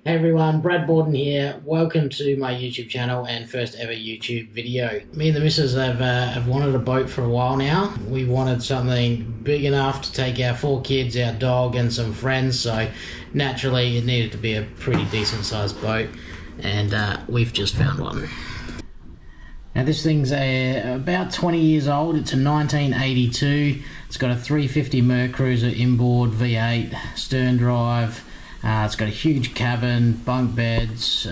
Hey everyone, Brad Bawden here. Welcome to my YouTube channel and first ever YouTube video. Me and the missus have wanted a boat for a while now. We wanted something big enough to take our 4 kids, our dog and some friends, so naturally it needed to be a pretty decent sized boat, and we've just found one. Now this thing's about 20 years old. It's a 1982. It's got a 350 Mercruiser inboard V8, stern drive. It's got a huge cabin, bunk beds,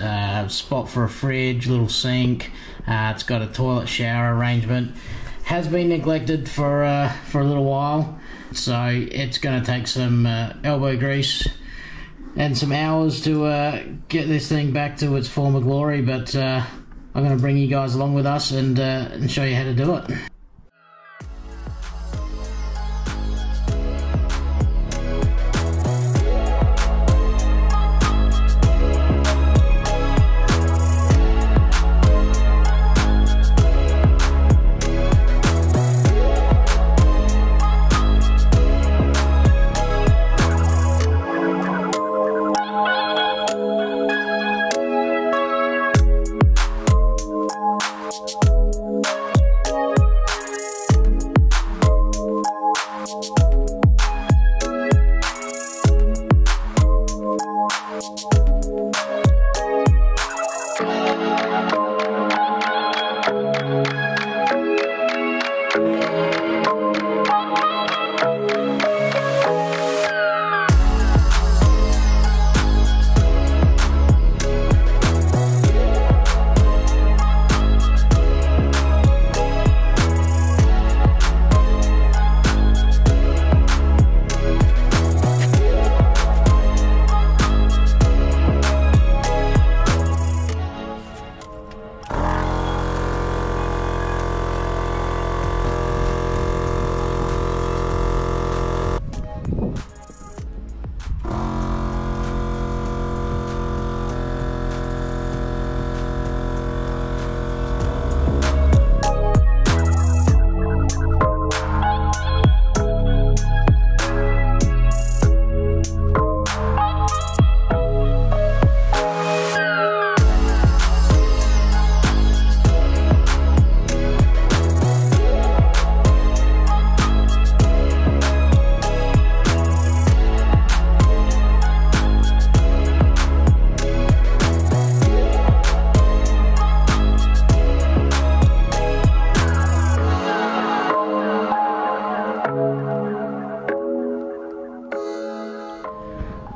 spot for a fridge, little sink. It's got a toilet shower arrangement. Has been neglected for a little while, so it's going to take some elbow grease and some hours to get this thing back to its former glory. But I'm going to bring you guys along with us and show you how to do it.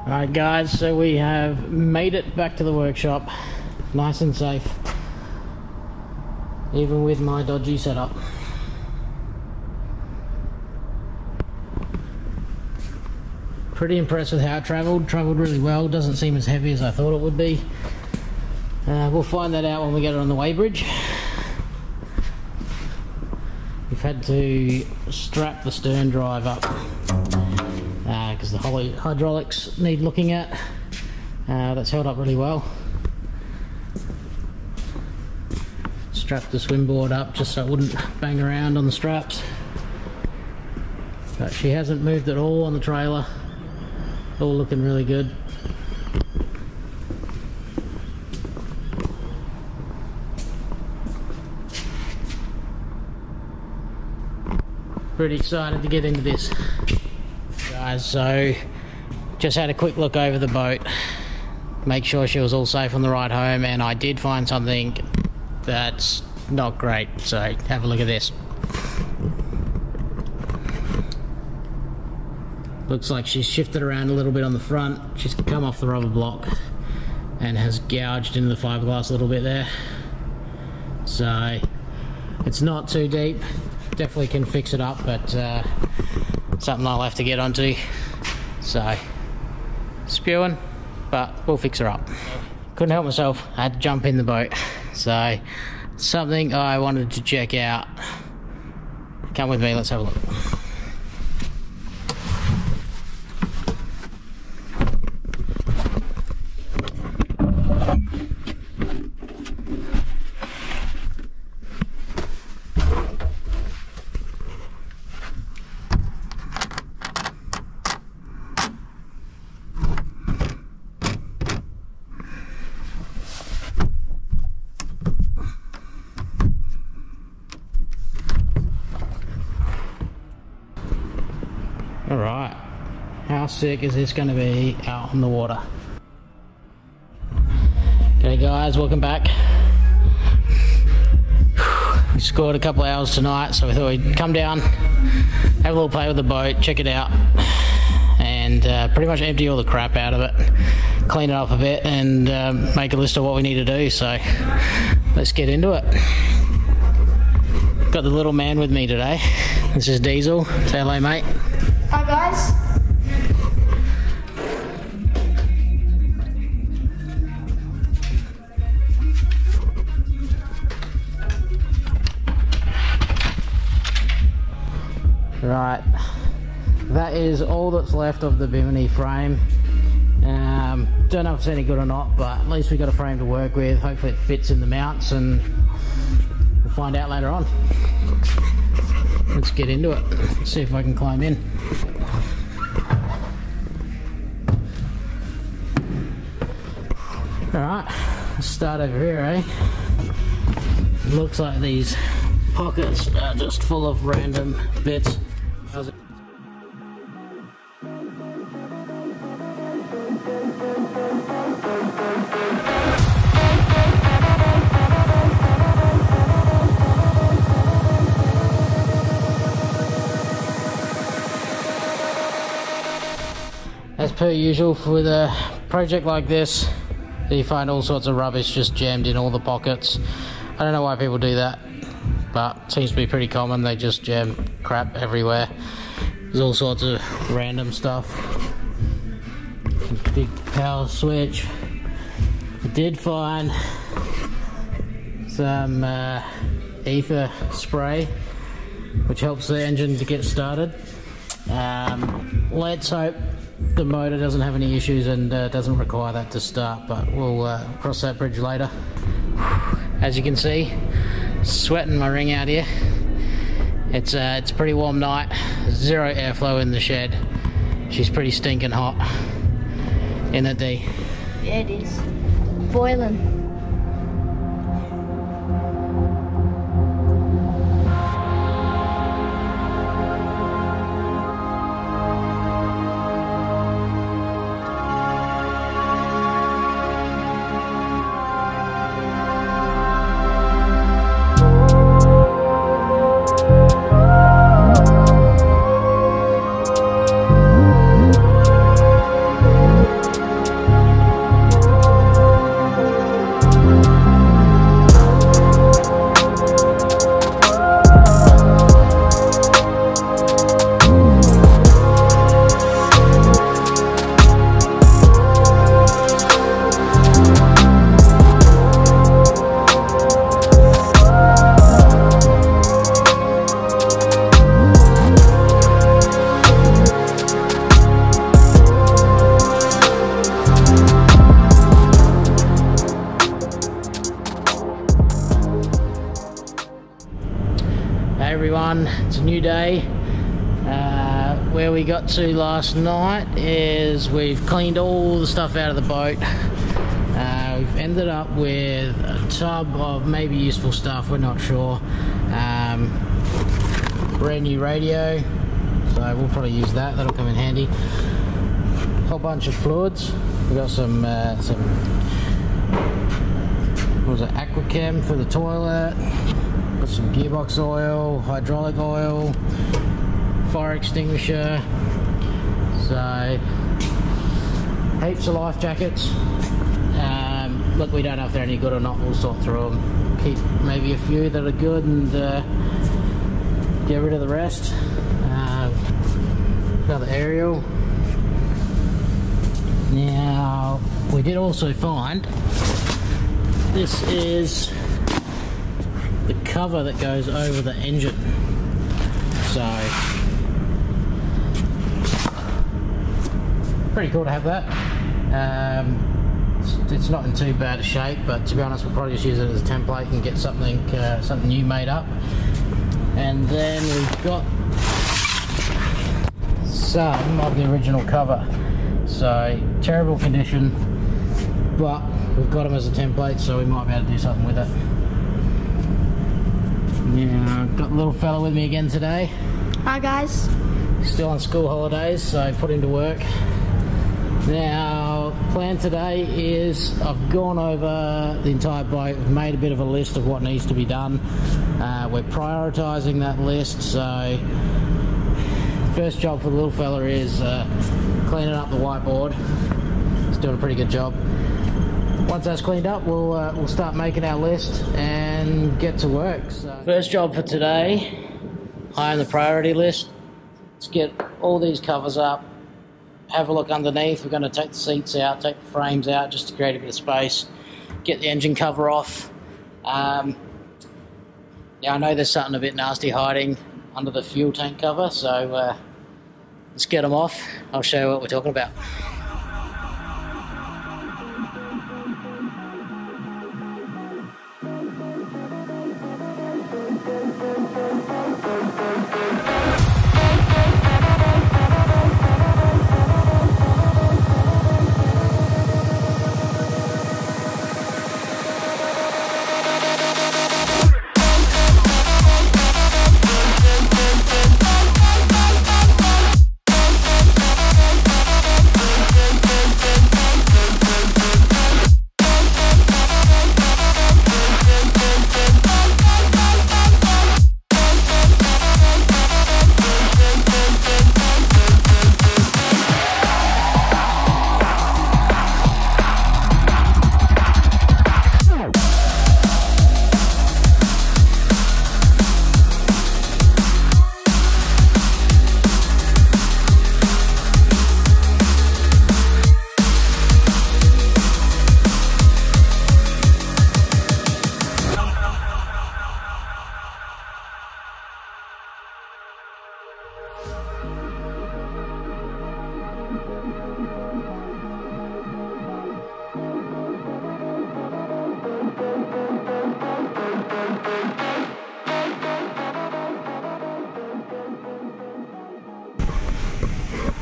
Alright guys, so we have made it back to the workshop, nice and safe, even with my dodgy setup. Pretty impressed with how it travelled really well. Doesn't seem as heavy as I thought it would be. We'll find that out when we get it on the weighbridge. We've had to strap the stern drive up because the hydraulics need looking at. That's held up really well. Strapped the swim board up just so it wouldn't bang around on the straps. But she hasn't moved at all on the trailer. All looking really good. Pretty excited to get into this. Guys, so just had a quick look over the boat, make sure she was all safe on the ride home, and I did find something that's not great, so have a look at this. Looks like she's shifted around a little bit on the front. She's come off the rubber block and has gouged into the fiberglass a little bit there, so it's not too deep. Definitely can fix it up, but something I'll have to get onto. So spewing, but we'll fix her up. Couldn't help myself, I had to jump in the boat, so something I wanted to check out. Come with me, let's have a look. sick is this going to be out on the water. Okay guys, welcome back. We scored a couple of hours tonight, so we thought we'd come down, have a little play with the boat, check it out, and pretty much empty all the crap out of it, clean it up a bit, and make a list of what we need to do. So let's get into it. Got the little man with me today. This is Diesel. Say hello, mate. Hi guys. Right, that is all that's left of the Bimini frame. Don't know if it's any good or not, but at least we got a frame to work with. Hopefully it fits in the mounts, and we'll find out later on. Let's get into it. Let's see if I can climb in. Alright, let's start over here, eh? Looks like these pockets are just full of random bits. How's it? As per usual with a project like this, you find all sorts of rubbish just jammed in all the pockets. I don't know why people do that, but it seems to be pretty common. They just jam crap everywhere. There's all sorts of random stuff. Big power switch. I did find some ether spray, which helps the engine to get started. Let's hope the motor doesn't have any issues and doesn't require that to start, but we'll cross that bridge later. As you can see, sweating my ring out here. It's a pretty warm night. Zero airflow in the shed. She's pretty stinking hot. Isn't it, D? Yeah, it is. Boiling. Hey everyone, it's a new day. Where we got to last night is we've cleaned all the stuff out of the boat. We've ended up with a tub of maybe useful stuff, we're not sure. Brand new radio, so we'll probably use that, that'll come in handy. Whole bunch of fluids. We've got some what was it, Aquachem for the toilet. Got some gearbox oil, hydraulic oil, fire extinguisher, so heaps of life jackets. Look, we don't know if they're any good or not, we'll sort through them, keep maybe a few that are good and get rid of the rest. Another aerial. Now we did also find, this is the cover that goes over the engine. So pretty cool to have that. It's not in too bad a shape, but to be honest, we'll probably just use it as a template and get something new made up. And then we've got some of the original cover. So terrible condition, but we've got them as a template, so we might be able to do something with it. Yeah, I've got the little fella with me again today. Hi guys. He's still on school holidays, so put him to work. Now, plan today is I've gone over the entire boat, made a bit of a list of what needs to be done. We're prioritising that list, so first job for the little fella is cleaning up the whiteboard. He's doing a pretty good job. Once that's cleaned up, we'll start making our list and get to work. So, first job for today, high on the priority list, let's get all these covers up. Have a look underneath. We're going to take the seats out, take the frames out just to create a bit of space, get the engine cover off. Yeah, I know there's something a bit nasty hiding under the fuel tank cover, so let's get them off. I'll show you what we're talking about.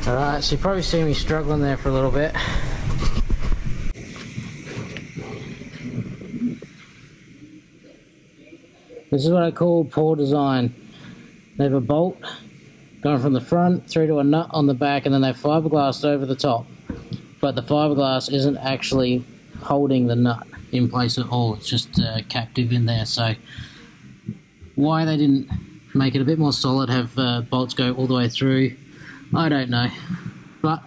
Alright, so you probably see me struggling there for a little bit. This is what I call poor design. They have a bolt going from the front through to a nut on the back, and then they've fiberglassed over the top. But the fiberglass isn't actually holding the nut in place at all. It's just captive in there. So why they didn't make it a bit more solid, have bolts go all the way through, I don't know, but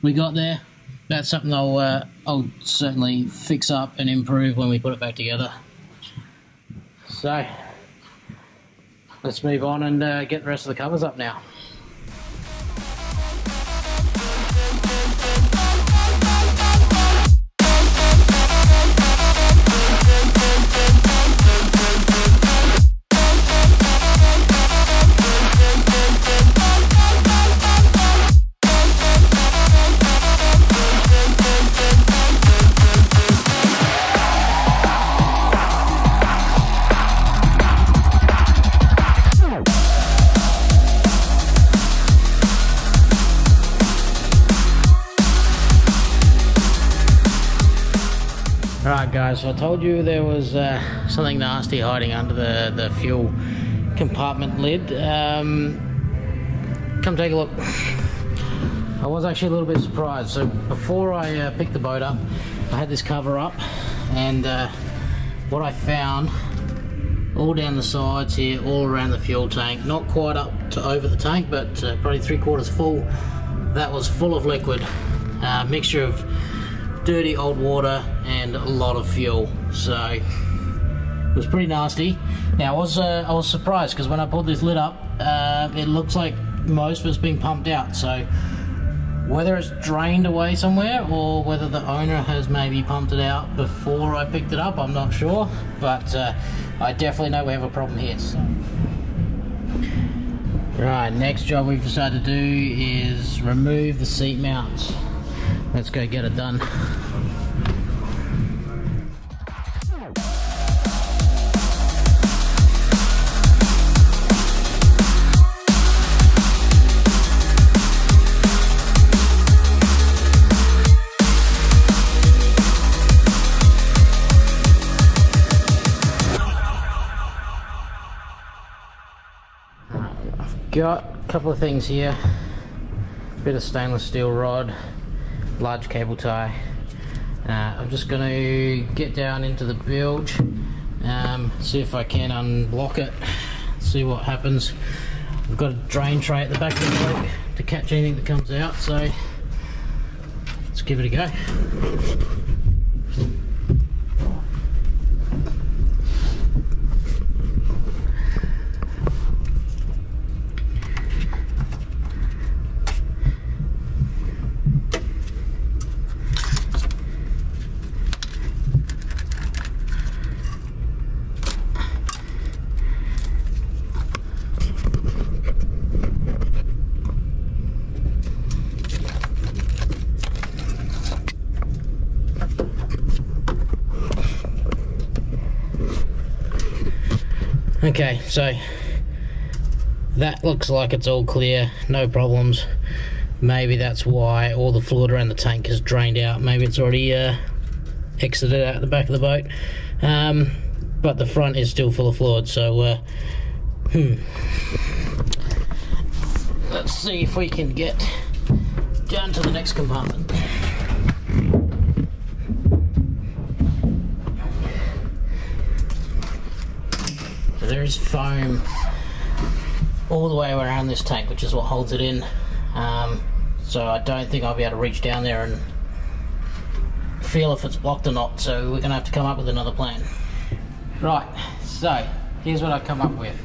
we got there. That's something I'll certainly fix up and improve when we put it back together. So let's move on and get the rest of the covers up now. Alright guys, so I told you there was something nasty hiding under the fuel compartment lid. Come take a look. I was actually a little bit surprised. So before I picked the boat up, I had this cover up, and what I found all down the sides here, all around the fuel tank, not quite up to over the tank, but probably 3/4 full, that was full of liquid. Mixture of dirty old water and a lot of fuel, so it was pretty nasty. Now I was surprised because when I pulled this lid up, it looks like most of it's been pumped out, so whether it's drained away somewhere or whether the owner has maybe pumped it out before I picked it up, I'm not sure, but I definitely know we have a problem here. So. Right, next job we've decided to do is remove the seat mounts. Let's go get it done. I've got a couple of things here. Bit of stainless steel rod. large cable tie. I'm just going to get down into the bilge, see if I can unblock it, see what happens. We've got a drain tray at the back of the boat to catch anything that comes out, so let's give it a go. Okay, so that looks like it's all clear, no problems. Maybe that's why all the fluid around the tank has drained out. Maybe it's already exited out the back of the boat. But the front is still full of fluid, so let's see if we can get down to the next compartment. There is foam all the way around this tank, which is what holds it in. So I don't think I'll be able to reach down there and feel if it's blocked or not. So we're going to have to come up with another plan. Right, so here's what I've come up with.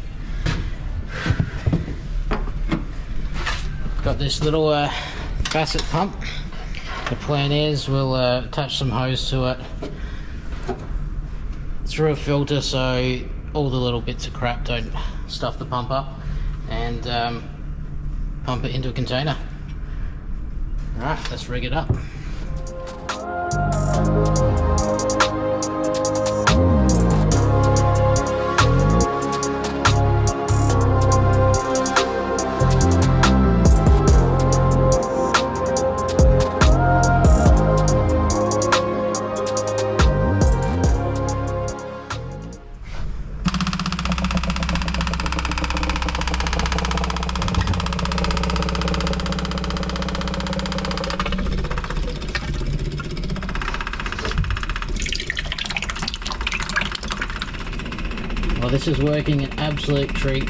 Got this little facet pump. The plan is we'll attach some hose to it through a filter so all the little bits of crap don't stuff the pump up, and pump it into a container. Alright, let's rig it up. Well, this is working an absolute treat.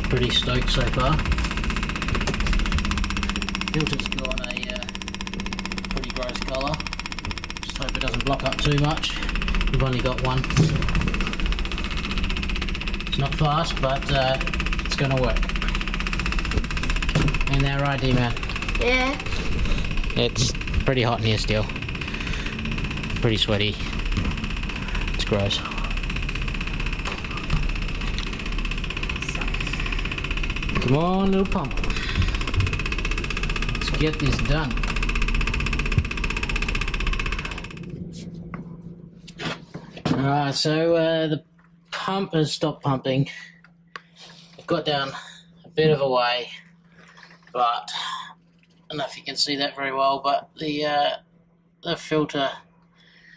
Pretty stoked so far. Filter's got a pretty gross colour. Just hope it doesn't block up too much. We've only got one. It's not fast, but it's going to work. Ain't that right, D-Man? Yeah. It's pretty hot in here still. Pretty sweaty. It's gross. Come on, little pump. Let's get this done. Alright, so the pump has stopped pumping. I've got down a bit of a way, but I don't know if you can see that very well, but the filter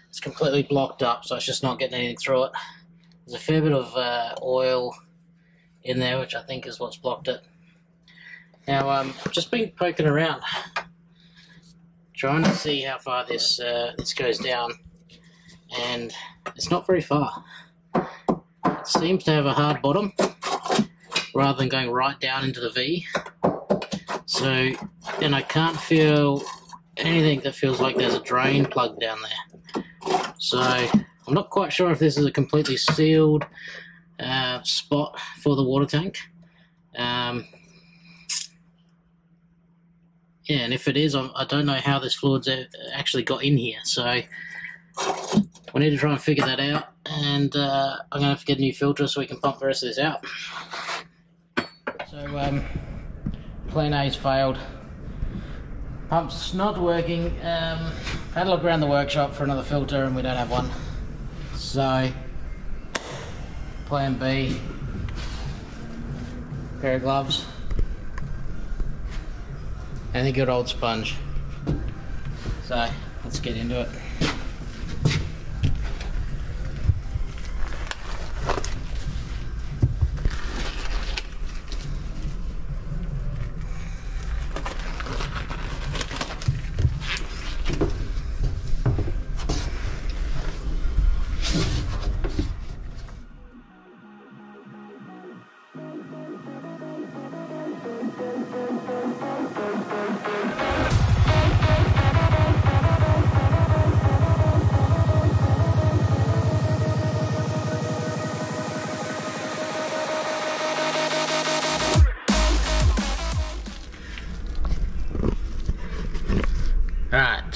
is completely blocked up, so it's just not getting anything through it. There's a fair bit of oil in there, which I think is what's blocked it. Now, I've just been poking around, trying to see how far this goes down, and it's not very far. It seems to have a hard bottom, rather than going right down into the V. So, and I can't feel anything that feels like there's a drain plug down there. So, I'm not quite sure if this is a completely sealed spot for the water tank. Yeah, and if it is, I don't know how this fluid's actually got in here, so we need to try and figure that out, and I'm going to have to get a new filter so we can pump the rest of this out. So, plan A's failed. Pump's not working. Had a look around the workshop for another filter and we don't have one. So, plan B, pair of gloves, and a good old sponge. So, let's get into it.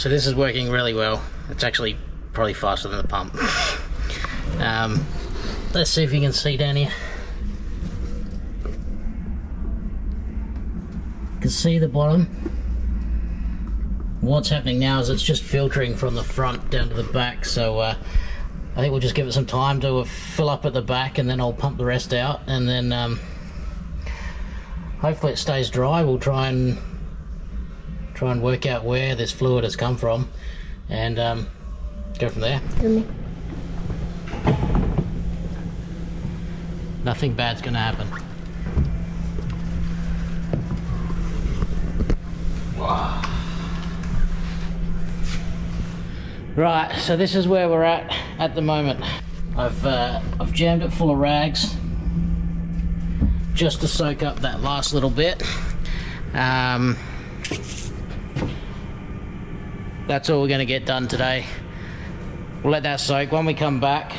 so this is working really well. It's actually probably faster than the pump. Let's see if you can see down here. You can see the bottom. What's happening now is it's just filtering from the front down to the back, so I think we'll just give it some time to fill up at the back, and then I'll pump the rest out, and then hopefully it stays dry. We'll try and work out where this fluid has come from, and go from there. Nothing bad's gonna happen. Wow. Right, so this is where we're at the moment. I've jammed it full of rags just to soak up that last little bit. That's all we're going to get done today. We'll let that soak. When we come back,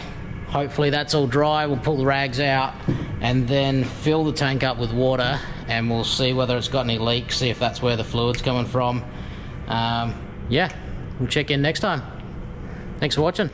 hopefully that's all dry. We'll pull the rags out and then fill the tank up with water, and we'll see whether it's got any leaks, see if that's where the fluid's coming from. Yeah, we'll check in next time. Thanks for watching.